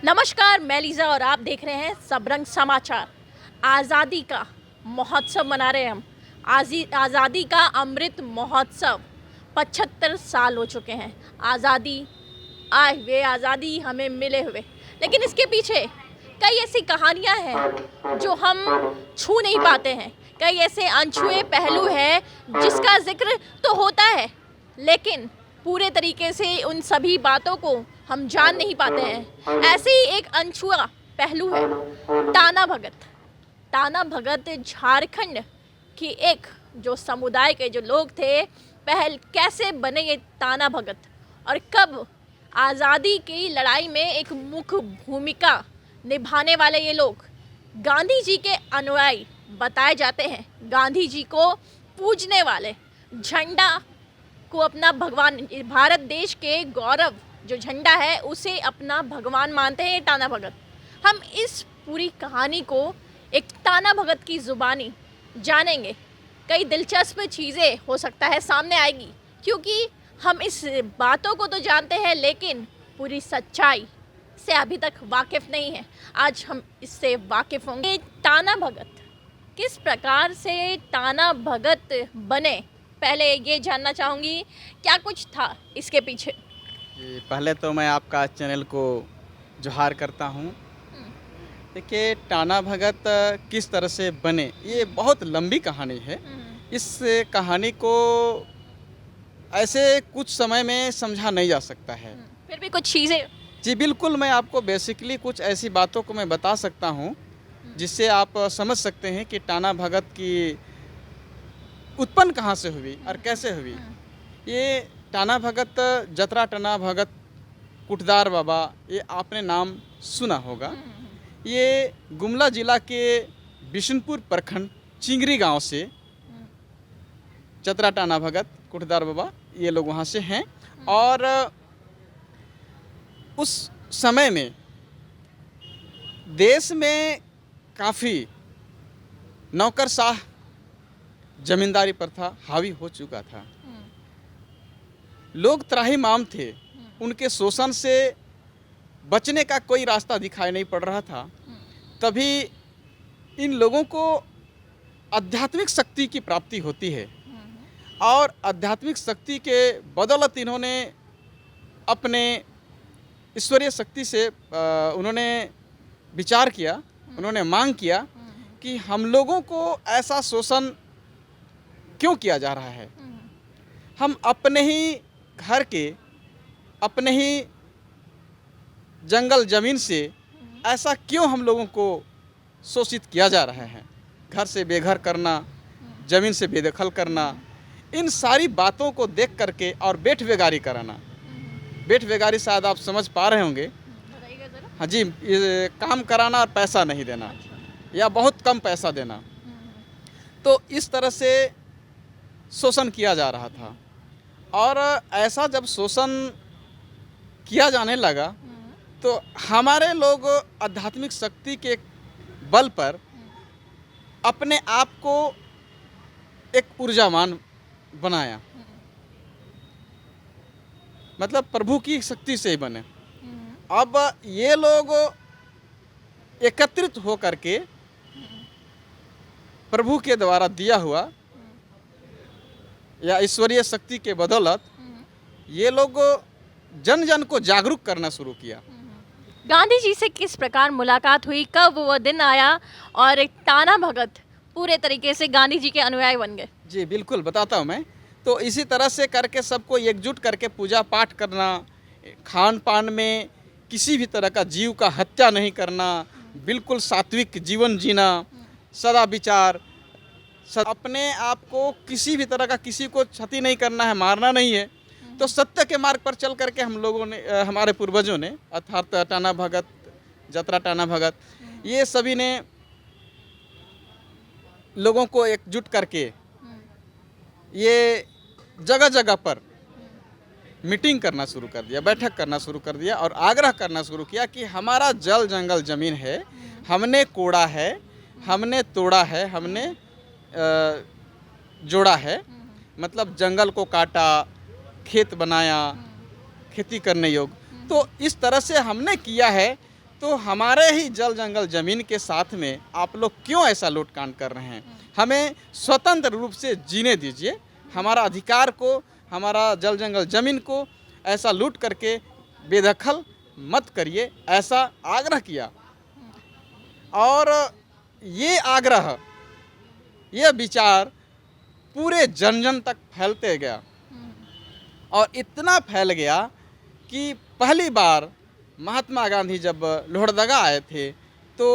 नमस्कार, मैं लीज़ा और आप देख रहे हैं सबरंग समाचार। आज़ादी का महोत्सव मना रहे हैं हम। आज़ादी का अमृत महोत्सव 75 साल हो चुके हैं। आज़ादी आए हुए, आज़ादी हमें मिले हुए, लेकिन इसके पीछे कई ऐसी कहानियाँ हैं जो हम छू नहीं पाते हैं। कई ऐसे अनछुए पहलू हैं जिसका जिक्र तो होता है, लेकिन पूरे तरीके से उन सभी बातों को हम जान नहीं पाते हैं। ऐसे ही एक अनछुआ पहलू है ताना भगत। ताना भगत झारखंड की एक जो समुदाय के जो लोग थे, पहल कैसे बने ये ताना भगत और कब आज़ादी की लड़ाई में एक मुख्य भूमिका निभाने वाले ये लोग गांधी जी के अनुयायी बताए जाते हैं। गांधी जी को पूजने वाले, झंडा को अपना भगवान, भारत देश के गौरव जो झंडा है उसे अपना भगवान मानते हैं ये ताना भगत। हम इस पूरी कहानी को एक ताना भगत की ज़ुबानी जानेंगे। कई दिलचस्प चीज़ें हो सकता है सामने आएगी, क्योंकि हम इस बातों को तो जानते हैं लेकिन पूरी सच्चाई से अभी तक वाकिफ़ नहीं है। आज हम इससे वाकिफ़ होंगे। ताना भगत किस प्रकार से ताना भगत बने, पहले ये जानना चाहूँगी क्या कुछ था इसके पीछे। जी, पहले तो मैं आपका चैनल को जोहार करता हूँ। देखिए, टाना भगत किस तरह से बने, ये बहुत लंबी कहानी है। इस कहानी को ऐसे कुछ समय में समझा नहीं जा सकता है। फिर भी कुछ चीज़ें। जी बिल्कुल, मैं आपको बेसिकली कुछ ऐसी बातों को मैं बता सकता हूँ जिससे आप समझ सकते हैं कि टाना भगत की उत्पन्न कहाँ से हुई और कैसे हुई। ये टाना भगत, जतरा टाना भगत, कुटदार बाबा, ये आपने नाम सुना होगा। ये गुमला जिला के बिशनपुर प्रखंड चिंगरी गांव से जतरा टाना भगत, कुटदार बाबा, ये लोग वहाँ से हैं। और उस समय में देश में काफ़ी नौकरशाह जमींदारी प्रथा हावी हो चुका था। लोग त्राहिमाम थे, उनके शोषण से बचने का कोई रास्ता दिखाई नहीं पड़ रहा था। तभी इन लोगों को आध्यात्मिक शक्ति की प्राप्ति होती है और आध्यात्मिक शक्ति के बदौलत इन्होंने अपने ईश्वरीय शक्ति से उन्होंने विचार किया, उन्होंने मांग किया कि हम लोगों को ऐसा शोषण क्यों किया जा रहा है। हम अपने ही घर के, अपने ही जंगल ज़मीन से ऐसा क्यों हम लोगों को शोषित किया जा रहा है। घर से बेघर करना, ज़मीन से बेदखल करना, इन सारी बातों को देख करके और बेट बेगारी कराना। बेट बेगारी शायद आप समझ पा रहे होंगे। बताइएगा ज़रा। हाँ जी, ये काम कराना और पैसा नहीं देना या बहुत कम पैसा देना। तो इस तरह से शोषण किया जा रहा था और ऐसा जब शोषण किया जाने लगा तो हमारे लोग आध्यात्मिक शक्ति के बल पर अपने आप को एक ऊर्जावान बनाया, मतलब प्रभु की शक्ति से ही बने। अब ये लोग एकत्रित हो करके प्रभु के द्वारा दिया हुआ या ईश्वरीय शक्ति के बदौलत ये लोग जन जन को जागरूक करना शुरू किया। गांधी जी से किस प्रकार मुलाकात हुई, कब वो दिन आया और एक ताना भगत पूरे तरीके से गांधी जी के अनुयायी बन गए। जी बिल्कुल बताता हूँ मैं। तो इसी तरह से करके सबको एकजुट करके पूजा पाठ करना, खान पान में किसी भी तरह का जीव का हत्या नहीं करना, बिल्कुल सात्विक जीवन जीना, सदा विचार, अपने आप को किसी भी तरह का, किसी को क्षति नहीं करना है, मारना नहीं है। तो सत्य के मार्ग पर चल करके हम लोगों ने, हमारे पूर्वजों ने, अर्थात टाना भगत, जतरा टाना भगत, ये सभी ने लोगों को एकजुट करके ये जगह जगह पर मीटिंग करना शुरू कर दिया, बैठक करना शुरू कर दिया और आग्रह करना शुरू किया कि हमारा जल जंगल ज़मीन है, हमने कोड़ा है, हमने तोड़ा है, हमने जोड़ा है, मतलब जंगल को काटा, खेत बनाया, खेती करने योग्य। तो इस तरह से हमने किया है तो हमारे ही जल जंगल ज़मीन के साथ में आप लोग क्यों ऐसा लूटकांड कर रहे हैं? हमें स्वतंत्र रूप से जीने दीजिए, हमारा अधिकार को, हमारा जल जंगल ज़मीन को ऐसा लूट करके बेदखल मत करिए, ऐसा आग्रह किया। और ये आग्रह, ये विचार पूरे जन जन तक फैलते गया और इतना फैल गया कि पहली बार महात्मा गांधी जब लोहरदगा आए थे तो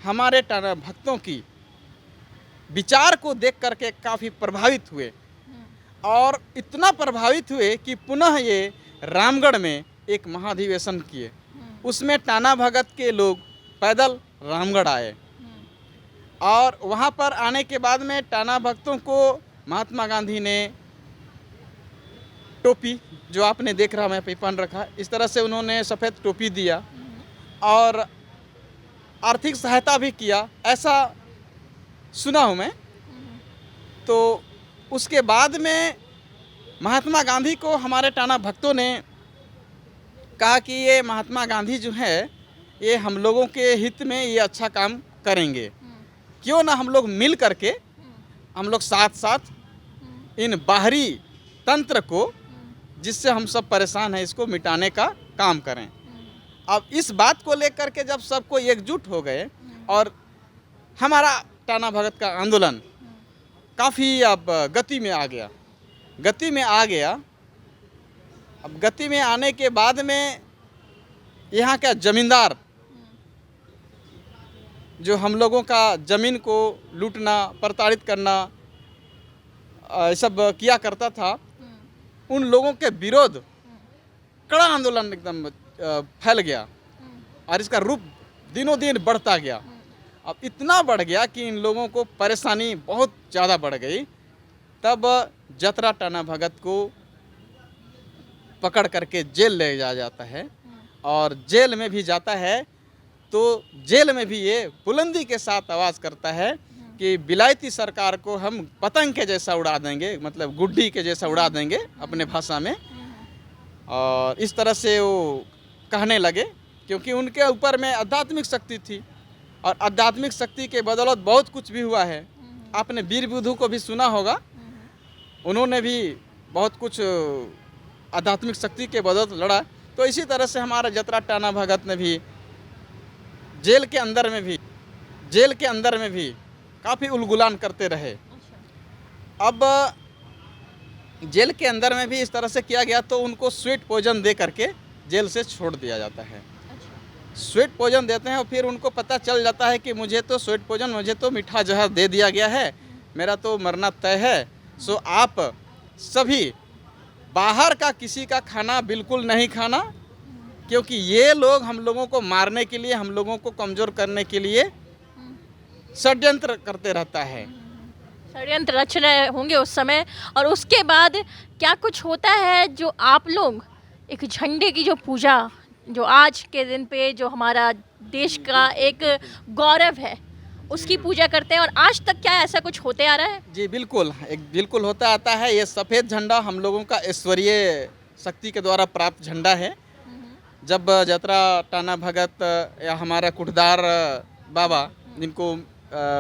हमारे टाना भक्तों की विचार को देख करके काफ़ी प्रभावित हुए और इतना प्रभावित हुए कि पुनः ये रामगढ़ में एक महाधिवेशन किए। उसमें टाना भगत के लोग पैदल रामगढ़ आए और वहाँ पर आने के बाद में टाना भक्तों को महात्मा गांधी ने टोपी, जो आपने देख रहा मैं पहन रखा, इस तरह से उन्होंने सफ़ेद टोपी दिया और आर्थिक सहायता भी किया, ऐसा सुना हूँ मैं। तो उसके बाद में महात्मा गांधी को हमारे टाना भक्तों ने कहा कि ये महात्मा गांधी जो है ये हम लोगों के हित में ये अच्छा काम करेंगे, क्यों ना हम लोग मिल करके हम लोग साथ साथ इन बाहरी तंत्र को, जिससे हम सब परेशान हैं, इसको मिटाने का काम करें। अब इस बात को लेकर के जब सबको एकजुट हो गए और हमारा टाना भगत का आंदोलन काफ़ी अब गति में आ गया, गति में आ गया। अब गति में आने के बाद में यहाँ का ज़मींदार जो हम लोगों का ज़मीन को लूटना, प्रताड़ित करना सब किया करता था, उन लोगों के विरोध कड़ा आंदोलन एकदम फैल गया और इसका रूप दिनों दिन बढ़ता गया। अब इतना बढ़ गया कि इन लोगों को परेशानी बहुत ज़्यादा बढ़ गई। तब जतरा टाना भगत को पकड़ करके जेल ले जाया जाता है और जेल में भी जाता है तो जेल में भी ये बुलंदी के साथ आवाज़ करता है कि विलायती सरकार को हम पतंग के जैसा उड़ा देंगे, मतलब गुड्डी के जैसा उड़ा देंगे अपने भाषा में। और इस तरह से वो कहने लगे क्योंकि उनके ऊपर में आध्यात्मिक शक्ति थी और आध्यात्मिक शक्ति के बदौलत बहुत कुछ भी हुआ है। आपने वीर बुद्धू को भी सुना होगा, उन्होंने भी बहुत कुछ आध्यात्मिक शक्ति के बदौलत लड़ा। तो इसी तरह से हमारा जतरा टाना भगत ने भी जेल के अंदर में भी काफ़ी उलगुलान करते रहे। अब जेल के अंदर में भी इस तरह से किया गया तो उनको स्वीट पॉइजन दे करके जेल से छोड़ दिया जाता है। स्वीट पॉइजन देते हैं और फिर उनको पता चल जाता है कि मुझे तो स्वीट पॉइजन, मुझे तो मीठा जहर दे दिया गया है, मेरा तो मरना तय है। सो आप सभी बाहर का किसी का खाना बिल्कुल नहीं खाना, क्योंकि ये लोग हम लोगों को मारने के लिए, हम लोगों को कमज़ोर करने के लिए षड्यंत्र करते रहता है। षड्यंत्र रच रहे होंगे उस समय। और उसके बाद क्या कुछ होता है जो आप लोग एक झंडे की जो पूजा, जो आज के दिन पे जो हमारा देश का एक गौरव है, उसकी पूजा करते हैं, और आज तक क्या ऐसा कुछ होते आ रहा है? जी बिल्कुल, बिल्कुल होता आता है। ये सफ़ेद झंडा हम लोगों का ईश्वरीय शक्ति के द्वारा प्राप्त झंडा है। जब जतरा टाना भगत या हमारा कुठदार बाबा, जिनको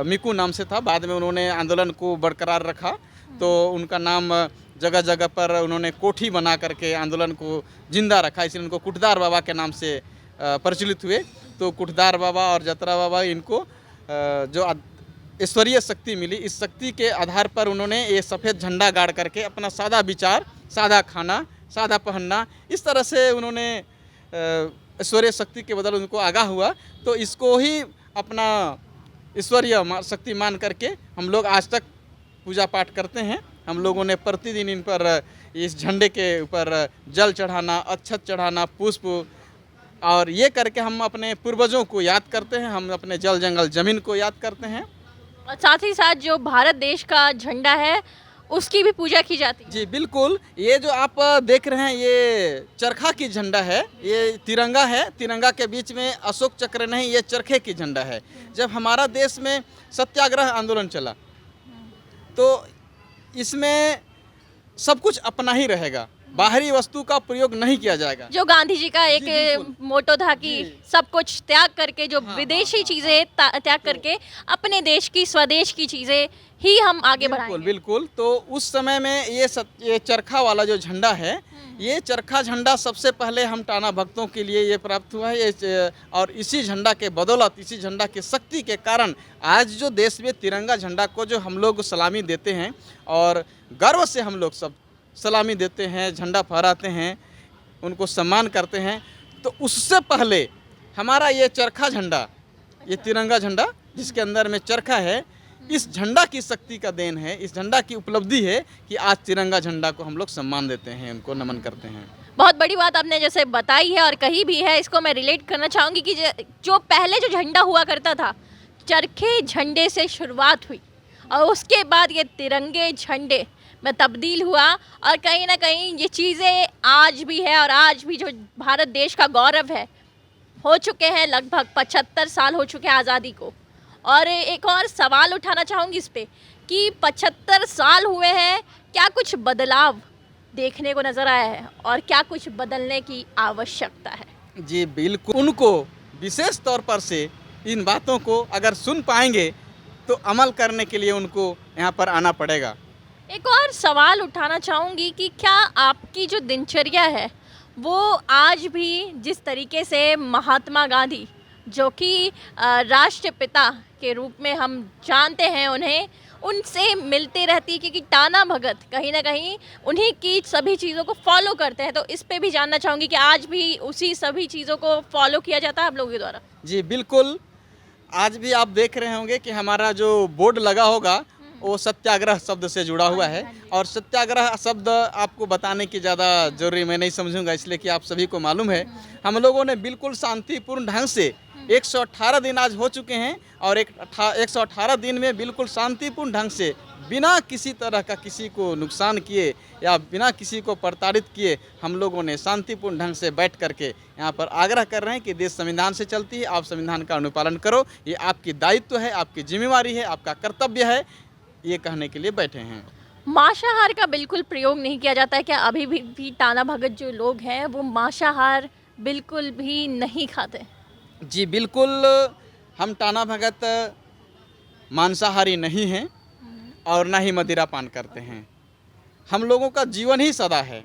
मिकू नाम से था, बाद में उन्होंने आंदोलन को बरकरार रखा तो उनका नाम जगह जगह पर उन्होंने कोठी बना करके आंदोलन को जिंदा रखा, इसलिए उनको कुठदार बाबा के नाम से प्रचलित हुए। तो कुठदार बाबा और जतरा बाबा, इनको जो ईश्वरीय शक्ति मिली, इस शक्ति के आधार पर उन्होंने ये सफ़ेद झंडा गाड़ करके अपना सादा विचार, सादा खाना, सादा पहनना, इस तरह से उन्होंने ईश्वरीय शक्ति के बदल उनको आगाह हुआ। तो इसको ही अपना ईश्वरीय शक्ति मान करके हम लोग आज तक पूजा पाठ करते हैं। हम लोगों ने प्रतिदिन इन पर, इस झंडे के ऊपर जल चढ़ाना, अक्षत चढ़ाना, पुष्प, और ये करके हम अपने पूर्वजों को याद करते हैं, हम अपने जल जंगल ज़मीन को याद करते हैं। और साथ ही साथ जो भारत देश का झंडा है उसकी भी पूजा की जाती है। जी बिल्कुल, ये जो आप देख रहे हैं ये चरखा की झंडा है, ये तिरंगा है। तिरंगा के बीच में अशोक चक्र नहीं, ये चरखे की झंडा है। जब हमारा देश में सत्याग्रह आंदोलन चला तो इसमें सब कुछ अपना ही रहेगा, बाहरी वस्तु का प्रयोग नहीं किया जाएगा। जो गांधी जी का एक जी, बिल्कुल। मोटो था कि जी। सब कुछ त्याग करके, जो हाँ, विदेशी हाँ, चीजें त्याग करके अपने देश की, स्वदेश की चीजें ही हम आगे बिल्कुल बढ़ाएंगे। बिल्कुल। तो उस समय में ये चरखा वाला जो झंडा है, ये चरखा झंडा सबसे पहले हम टाना भक्तों के लिए ये प्राप्त हुआ है। और इसी झंडा के बदौलत, इसी झंडा की शक्ति के कारण आज जो देश में तिरंगा झंडा को जो हम लोग सलामी देते हैं और गर्व से हम लोग सब सलामी देते हैं, झंडा फहराते हैं, उनको सम्मान करते हैं। तो उससे पहले हमारा ये चरखा झंडा, ये तिरंगा झंडा जिसके अंदर में चरखा है, इस झंडा की शक्ति का देन है, इस झंडा की उपलब्धि है कि आज तिरंगा झंडा को हम लोग सम्मान देते हैं, उनको नमन करते हैं। बहुत बड़ी बात आपने जैसे बताई है और कही भी है, इसको मैं रिलेट करना चाहूँगी कि जो पहले जो झंडा हुआ करता था, चरखे झंडे से शुरुआत हुई और उसके बाद ये तिरंगे झंडे में तब्दील हुआ और कहीं ना कहीं ये चीज़ें आज भी है और आज भी जो भारत देश का गौरव है, हो चुके हैं लगभग 75 साल हो चुके हैं आज़ादी को। और एक और सवाल उठाना चाहूँगी इस पे कि 75 साल हुए हैं, क्या कुछ बदलाव देखने को नज़र आया है और क्या कुछ बदलने की आवश्यकता है? जी बिल्कुल, उनको विशेष तौर पर से इन बातों को अगर सुन पाएंगे तो अमल करने के लिए उनको यहाँ पर आना पड़ेगा। एक और सवाल उठाना चाहूँगी कि क्या आपकी जो दिनचर्या है वो आज भी जिस तरीके से महात्मा गांधी, जो कि राष्ट्रपिता के रूप में हम जानते हैं उन्हें, उनसे मिलती रहती है, क्योंकि टाना भगत कहीं ना कहीं उन्हीं की सभी चीज़ों को फॉलो करते हैं। तो इस पे भी जानना चाहूँगी कि आज भी उसी सभी चीज़ों को फॉलो किया जाता है आप लोगों के द्वारा? जी बिल्कुल, आज भी आप देख रहे होंगे कि हमारा जो बोर्ड लगा होगा वो सत्याग्रह शब्द से जुड़ा हुआ है। और सत्याग्रह शब्द आपको बताने की ज़्यादा जरूरी मैं नहीं समझूंगा, इसलिए कि आप सभी को मालूम है हम लोगों ने बिल्कुल शांतिपूर्ण ढंग से 118 दिन आज हो चुके हैं और 118 दिन में बिल्कुल शांतिपूर्ण ढंग से बिना किसी तरह का किसी को नुकसान किए या बिना किसी को प्रताड़ित किए हम लोगों ने शांतिपूर्ण ढंग से बैठ करके यहाँ पर आग्रह कर रहे हैं कि देश संविधान से चलती है, आप संविधान का अनुपालन करो, ये आपकी दायित्व है, आपकी जिम्मेवारी है, आपका कर्तव्य है, ये कहने के लिए बैठे हैं। मांसाहार का बिल्कुल प्रयोग नहीं किया जाता है क्या? अभी भी टाना भगत जो लोग हैं वो मांसाहार बिल्कुल भी नहीं खाते? जी बिल्कुल, हम टाना भगत मांसाहारी नहीं हैं और ना ही मदिरा पान करते हैं। हम लोगों का जीवन ही सदा है,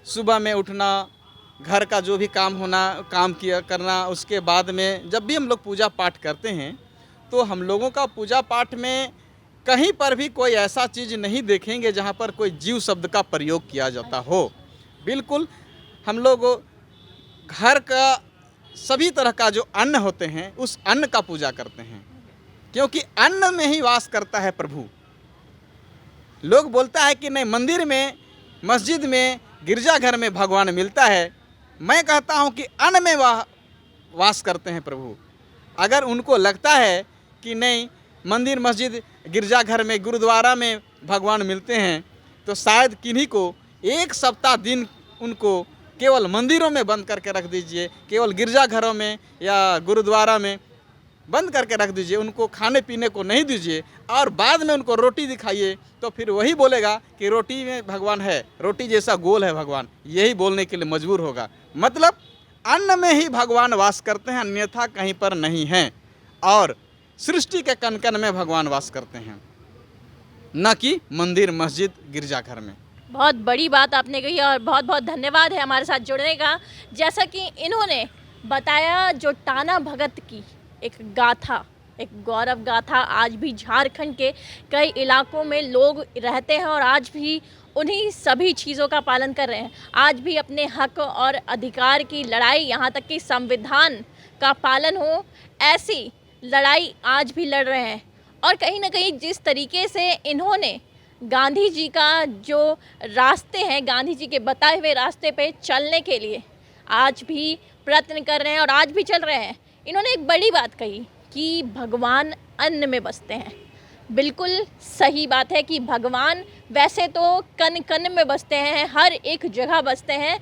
सुबह में उठना, घर का जो भी काम होना काम किया करना, उसके बाद में जब भी हम लोग पूजा पाठ करते हैं तो हम लोगों का पूजा पाठ में कहीं पर भी कोई ऐसा चीज़ नहीं देखेंगे जहाँ पर कोई जीव शब्द का प्रयोग किया जाता हो। बिल्कुल, हम लोग घर का सभी तरह का जो अन्न होते हैं उस अन्न का पूजा करते हैं, क्योंकि अन्न में ही वास करता है प्रभु। लोग बोलता है कि नहीं, मंदिर में, मस्जिद में, गिरजाघर में भगवान मिलता है। मैं कहता हूँ कि अन्न में वास करते हैं प्रभु। अगर उनको लगता है कि नहीं, मंदिर, मस्जिद, गिरजाघर में, गुरुद्वारा में भगवान मिलते हैं, तो शायद किन्हीं को एक सप्ताह दिन उनको केवल मंदिरों में बंद करके रख दीजिए, केवल गिरजाघरों में या गुरुद्वारा में बंद करके रख दीजिए, उनको खाने पीने को नहीं दीजिए और बाद में उनको रोटी दिखाइए, तो फिर वही बोलेगा कि रोटी में भगवान है, रोटी जैसा गोल है भगवान, यही बोलने के लिए मजबूर होगा। मतलब अन्न में ही भगवान वास करते हैं, अन्यथा कहीं पर नहीं हैं। और सृष्टि के कण कण में भगवान वास करते हैं, न कि मंदिर, मस्जिद, गिरजाघर में। बहुत बड़ी बात आपने कही और बहुत बहुत धन्यवाद है हमारे साथ जुड़ने का। जैसा कि इन्होंने बताया, जो टाना भगत की एक गाथा, एक गौरव गाथा आज भी झारखंड के कई इलाकों में लोग रहते हैं और आज भी उन्हीं सभी चीज़ों का पालन कर रहे हैं। आज भी अपने हक और अधिकार की लड़ाई, यहाँ तक कि संविधान का पालन हो, ऐसी लड़ाई आज भी लड़ रहे हैं। और कहीं ना कहीं जिस तरीके से इन्होंने गांधी जी का जो रास्ते हैं, गांधी जी के बताए हुए रास्ते पे चलने के लिए आज भी प्रयत्न कर रहे हैं और आज भी चल रहे हैं। इन्होंने एक बड़ी बात कही कि भगवान अन्न में बसते हैं। बिल्कुल सही बात है कि भगवान वैसे तो कण कण में बसते हैं, हर एक जगह बसते हैं,